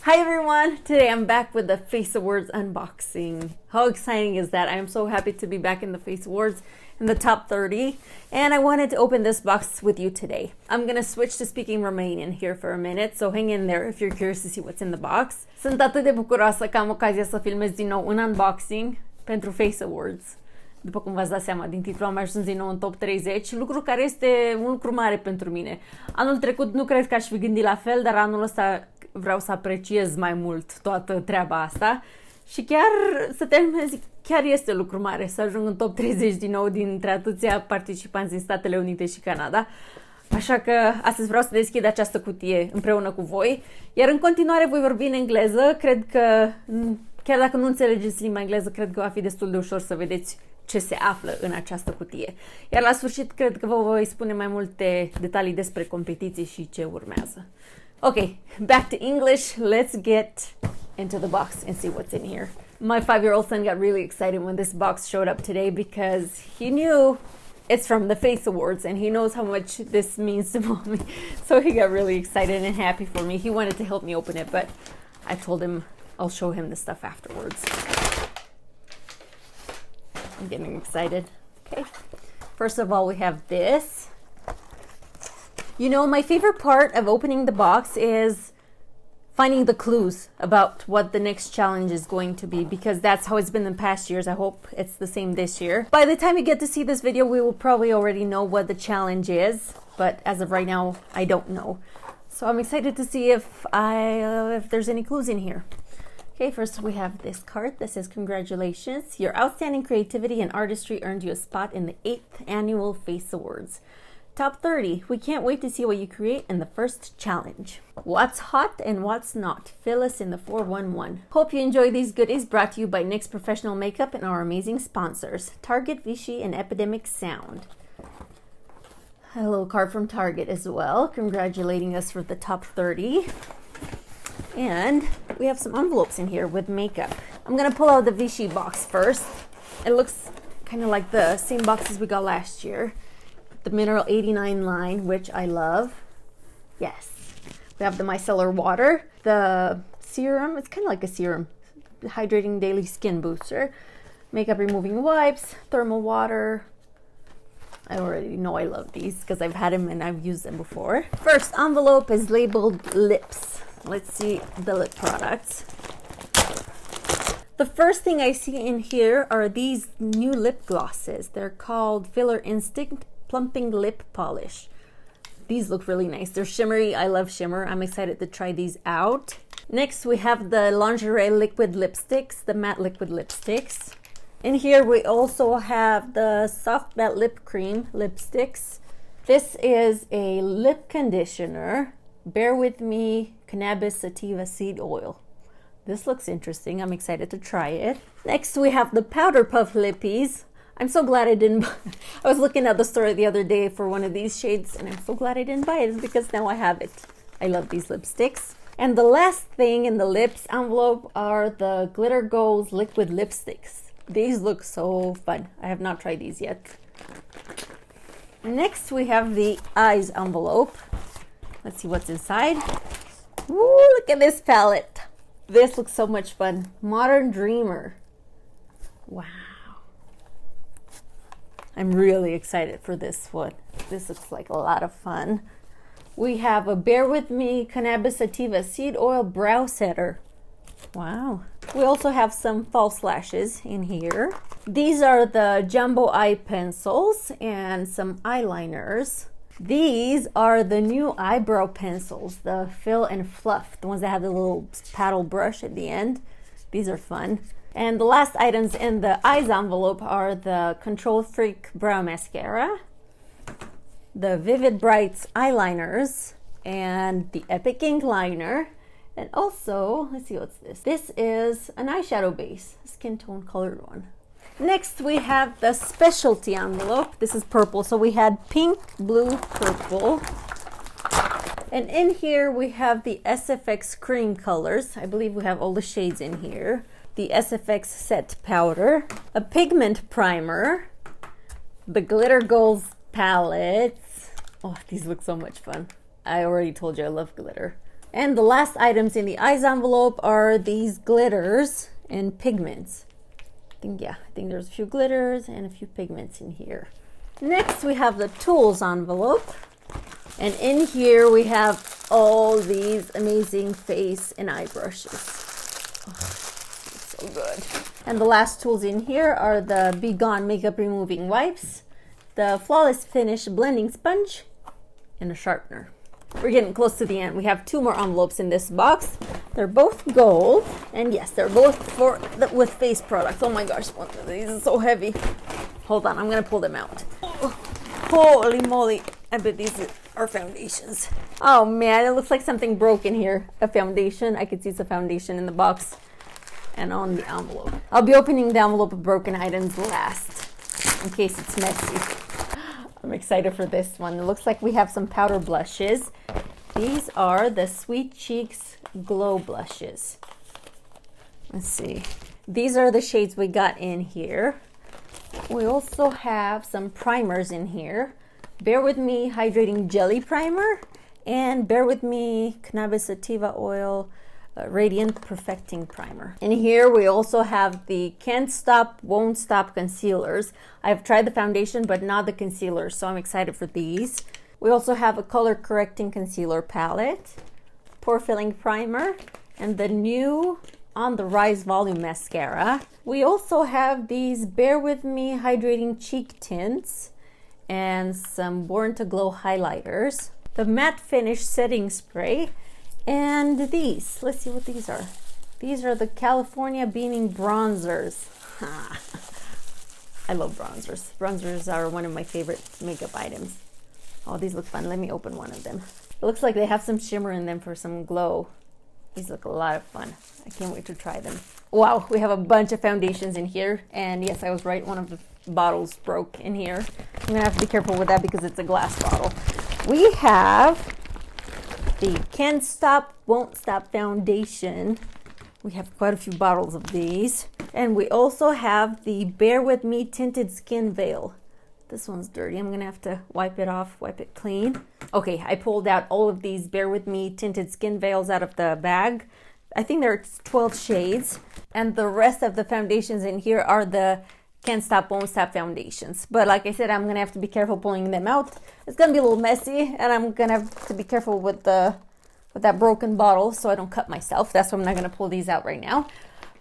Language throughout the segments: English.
Hi everyone! Today I'm back with the Face Awards unboxing. How exciting is that? I am so happy to be back in the Face Awards in the top 30, and I wanted to open this box with you today. I'm gonna switch to speaking Romanian here for a minute, so hang in there if you're curious to see what's in the box. Sunt atât de bucuroasă că am ocazia să filmez din nou un unboxing pentru Face Awards. După cum v-ați dat seama, din titlu am ajuns din nou în top 30, lucru care este un lucru mare pentru mine. Anul trecut nu cred că aș fi gândit la fel, dar anul ăsta vreau să apreciez mai mult toată treaba asta. Și chiar să termin, zic, chiar este lucru mare să ajung în top 30 din nou dintre atâția participanți din Statele Unite și Canada. Așa că astăzi vreau să deschid această cutie împreună cu voi. Iar în continuare voi vorbi în engleză. Cred că, chiar dacă nu înțelegeți limba engleză, cred că va fi destul de ușor să vedeți ce se află în această cutie. Iar la sfârșit cred că vă voi spune mai multe detalii despre competiție și ce urmează. Okay, back to English. Let's get into the box and see what's in here. My 5-year-old son got really excited when this box showed up today because he knew it's from the Face Awards and he knows how much this means to mommy. So he got really excited and happy for me. He wanted to help me open it, but I told him I'll show him the stuff afterwards. I'm getting excited. Okay, first of all, we have this. You know, my favorite part of opening the box is finding the clues about what the next challenge is going to be, because that's how it's been in past years. I hope it's the same this year. By the time you get to see this video, we will probably already know what the challenge is, but as of right now, I don't know. So I'm excited to see if there's any clues in here. Okay, first we have this card that says, congratulations, your outstanding creativity and artistry earned you a spot in the 8th Annual Face Awards. Top 30, we can't wait to see what you create in the first challenge. What's hot and what's not? Fill us in the 411. Hope you enjoy these goodies brought to you by NYX Professional Makeup and our amazing sponsors, Target, Vichy, and Epidemic Sound. A little card from Target as well, congratulating us for the top 30. And we have some envelopes in here with makeup. I'm gonna pull out the Vichy Box first. It looks kind of like the same boxes we got last year. The Mineral 89 line, which I love. Yes. We have the micellar water, the serum, it's kind of like a serum, hydrating daily skin booster, makeup removing wipes, thermal water. I already know I love these because I've had them and I've used them before. First envelope is labeled lips. Let's see the lip products. The first thing I see in here are these new lip glosses. They're called Filler Instinct Plumping Lip Polish. These look really nice. They're shimmery. I love shimmer. I'm excited to try these out. Next, we have the Lingerie Liquid Lipsticks, the matte liquid lipsticks. In here, we also have the Soft Matte Lip Cream lipsticks. This is a lip conditioner. Bear With Me Cannabis Sativa Seed Oil. This looks interesting. I'm excited to try it. Next, we have the Powder Puff Lippies. I'm so glad I didn't buy it. I was looking at the store the other day for one of these shades, and I'm so glad I didn't buy it because now I have it. I love these lipsticks. And the last thing in the lips envelope are the Glitter Goals liquid lipsticks. These look so fun. I have not tried these yet. Next, we have the eyes envelope. Let's see what's inside. Ooh, look at this palette. This looks so much fun. Modern Dreamer. Wow. I'm really excited for this one. This looks like a lot of fun. We have a Bear With Me Cannabis Sativa Seed Oil Brow Setter. Wow. We also have some false lashes in here. These are the jumbo eye pencils and some eyeliners. These are the new eyebrow pencils, the Fill and Fluff, the ones that have the little paddle brush at the end. These are fun. And the last items in the eyes envelope are the Control Freak Brow Mascara, the Vivid Brights eyeliners, and the Epic Ink Liner. And also, let's see what's this. This is an eyeshadow base, skin tone colored one. Next, we have the specialty envelope. This is purple, so we had pink, blue, purple. And in here, we have the SFX cream colors. I believe we have all the shades in here. The SFX set powder, a pigment primer, the Glitter Goals palettes. Oh, these look so much fun. I already told you I love glitter. And the last items in the eyes envelope are these glitters and pigments. I think there's a few glitters and a few pigments in here. Next, we have the tools envelope. And in here, we have all these amazing face and eye brushes. Oh, so good. And the last tools in here are the Be Gone makeup removing wipes, the Flawless Finish blending sponge, and a sharpener. We're getting close to the end. We have 2 more envelopes in this box. They're both gold, and yes, they're both with face products. Oh my gosh, one of these is so heavy. Hold on, I'm gonna pull them out. Oh, holy moly, I bet these are foundations. Oh man, it looks like something broke in here. A foundation. I could see some foundation in the box and on the envelope. I'll be opening the envelope of broken items last, in case it's messy. I'm excited for this one. It looks like we have some powder blushes. These are the Sweet Cheeks Glow Blushes. Let's see. These are the shades we got in here. We also have some primers in here. Bear With Me Hydrating Jelly Primer and Bear With Me Cannabis Sativa Oil Radiant Perfecting Primer. In here we also have the Can't Stop, Won't Stop concealers. I've tried the foundation but not the concealer, so I'm excited for these. We also have a color correcting concealer palette, pore filling primer, and the new On the Rise Volume Mascara. We also have these Bear With Me Hydrating Cheek Tints and some Born to Glow highlighters, the Matte Finish Setting Spray, and these. Let's see what these are. These are the California Beaming Bronzers. I love bronzers. Bronzers are one of my favorite makeup items. Oh, these look fun. Let me open one of them. It looks like they have some shimmer in them for some glow. These look a lot of fun. I can't wait to try them. Wow, we have a bunch of foundations in here. And yes, I was right. One of the bottles broke in here. I'm going to have to be careful with that because it's a glass bottle. We have the Can't Stop, Won't Stop foundation. We have quite a few bottles of these. And we also have the Bear With Me Tinted Skin Veil. This one's dirty. I'm going to have to wipe it off, wipe it clean. Okay, I pulled out all of these Bear With Me Tinted Skin Veils out of the bag. I think there are 12 shades. And the rest of the foundations in here are the Can't Stop, Won't Stop foundations. But like I said, I'm going to have to be careful pulling them out. It's going to be a little messy, and I'm going to have to be careful with that broken bottle so I don't cut myself. That's why I'm not going to pull these out right now.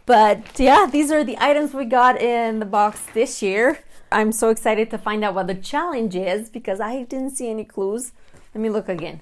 But yeah, these are the items we got in the box this year. I'm so excited to find out what the challenge is because I didn't see any clues. Let me look again.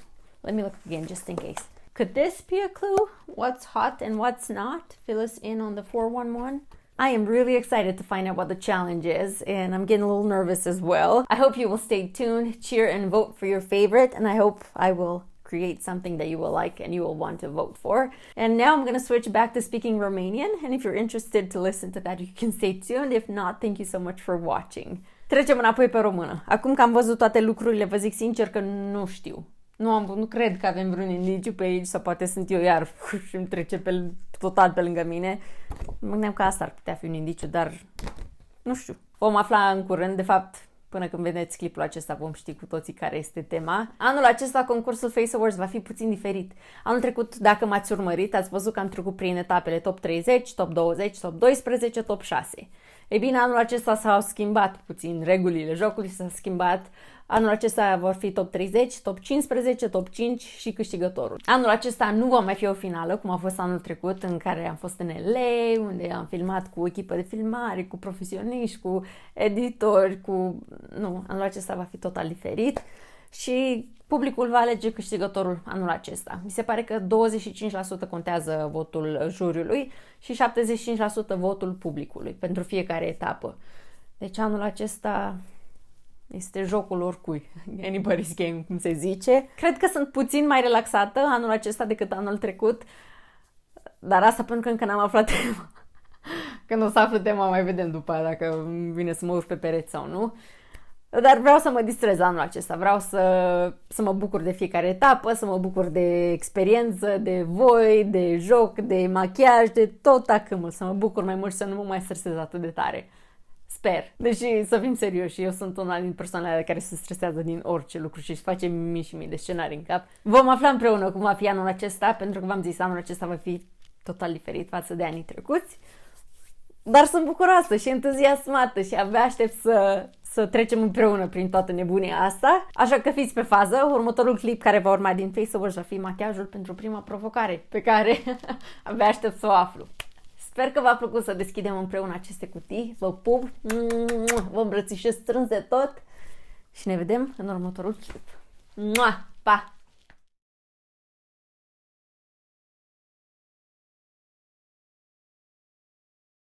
Just in case. Could this be a clue? What's hot and what's not? Fill us in on the 411. I am really excited to find out what the challenge is, and I'm getting a little nervous as well. I hope you will stay tuned, cheer, and vote for your favorite, and I hope I will create something that you will like and you will want to vote for. And now I'm going to switch back to speaking Romanian, and if you're interested to listen to that, you can stay tuned. If not, thank you so much for watching. Trecem înapoi pe română. Acum că am văzut toate lucrurile, vă zic sincer că nu știu. Nu cred că avem vreun indiciu pe aici, sau poate sunt eu iar și îmi trece total pe lângă mine. Mă gândeam că asta ar putea fi un indiciu, dar nu știu. Vom afla în curând, de fapt, până când vedeți clipul acesta vom ști cu toții care este tema. Anul acesta concursul Face Awards va fi puțin diferit. Anul trecut, dacă m-ați urmărit, ați văzut că am trecut prin etapele top 30, top 20, top 12, top 6. Ei bine, anul acesta s-au schimbat puțin regulile jocului, s-a schimbat. Anul acesta vor fi top 30, top 15, top 5 și câștigătorul. Anul acesta nu va mai fi o finală, cum a fost anul trecut, în care am fost în LA, unde am filmat cu o echipă de filmare, cu profesioniști, cu editori, Nu, anul acesta va fi total diferit și publicul va alege câștigătorul anul acesta. Mi se pare că 25% contează votul juriului și 75% votul publicului pentru fiecare etapă. Deci anul acesta este jocul oricui, anybody's game, cum se zice. Cred că sunt puțin mai relaxată anul acesta decât anul trecut, dar asta pentru că încă n-am aflat tema. Când o să aflu tema, mai vedem după aia dacă vine să mă urc pe pereți sau nu. Dar vreau să mă distrez anul acesta, vreau să mă bucur de fiecare etapă, să mă bucur de experiență, de voi, de joc, de machiaj, de tot acâmul, să mă bucur mai mult și să nu mă mai stresez atât de tare. sper. Deși, să fim serioși, eu sunt una din persoanele care se stresează din orice lucru și își face mii și mii de scenarii în cap. Vom afla împreună cum va fi anul acesta, pentru că v-am zis, anul acesta va fi total diferit față de anii trecuți. Dar sunt bucuroasă și entuziasmată și abia aștept să trecem împreună prin toată nebunia asta. Așa că fiți pe fază. Următorul clip care va urma din Faceovers va fi machiajul pentru prima provocare, pe care abia aștept să o aflu. Sper că v-a plăcut să deschidem împreună aceste cutii. Vă pup, vă îmbrățișez strâns de tot și ne vedem în următorul clip. Pa!